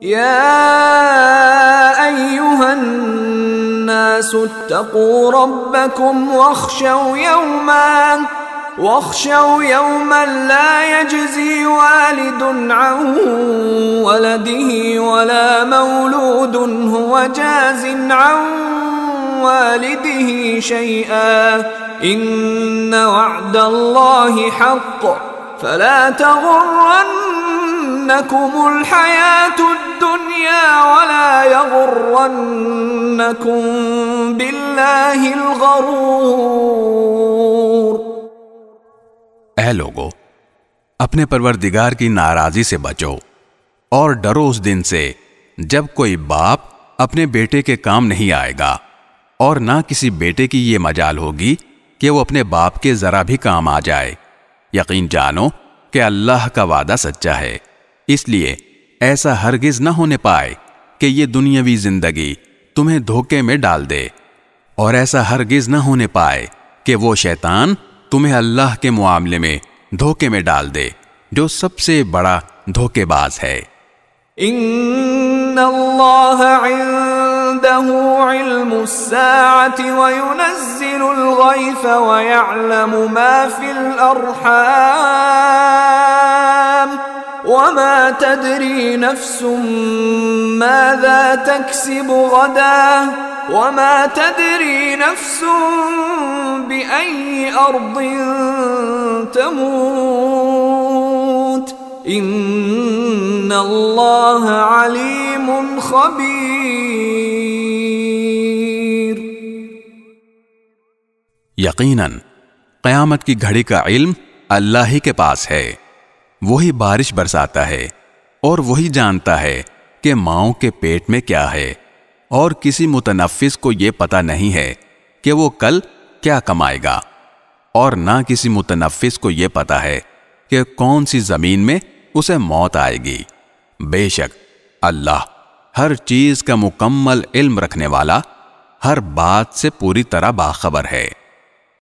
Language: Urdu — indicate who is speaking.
Speaker 1: يا أيها الناس اتقوا ربكم واخشوا يوما لا يجزي والد عن ولده ولا مولود هو جاز عن والده شيئا إن وعد الله حق فلا تغرنكم الحياة الدنيا ولا يغرنكم بالله الغرور۔
Speaker 2: اے لوگو، اپنے پروردگار کی ناراضی سے بچو اور ڈرو اس دن سے جب کوئی باپ اپنے بیٹے کے کام نہیں آئے گا اور نہ کسی بیٹے کی یہ مجال ہوگی کہ وہ اپنے باپ کے ذرا بھی کام آ جائے۔ یقین جانو کہ اللہ کا وعدہ سچا ہے، اس لیے ایسا ہرگز نہ ہونے پائے کہ یہ دنیاوی زندگی تمہیں دھوکے میں ڈال دے، اور ایسا ہرگز نہ ہونے پائے کہ وہ شیطان تمہیں اللہ کے معاملے میں دھوکے میں ڈال دے جو سب سے بڑا دھوکے باز ہے۔
Speaker 1: ان اللہ عنده علم الساعة وينزل الغيث ويعلم ما في الأرحام وما تدري نفس ماذا تكسب غدا وما تدري نفس بأي أرض تموت ان اللہ علیم خبیر۔
Speaker 2: یقیناً قیامت کی گھڑی کا علم اللہ ہی کے پاس ہے، وہی بارش برساتا ہے اور وہی جانتا ہے کہ ماؤں کے پیٹ میں کیا ہے، اور کسی متنفس کو یہ پتہ نہیں ہے کہ وہ کل کیا کمائے گا، اور نہ کسی متنفس کو یہ پتہ ہے کہ کون سی زمین میں اسے موت آئے گی۔ بے شک اللہ ہر چیز کا مکمل علم رکھنے والا، ہر بات سے پوری طرح باخبر ہے۔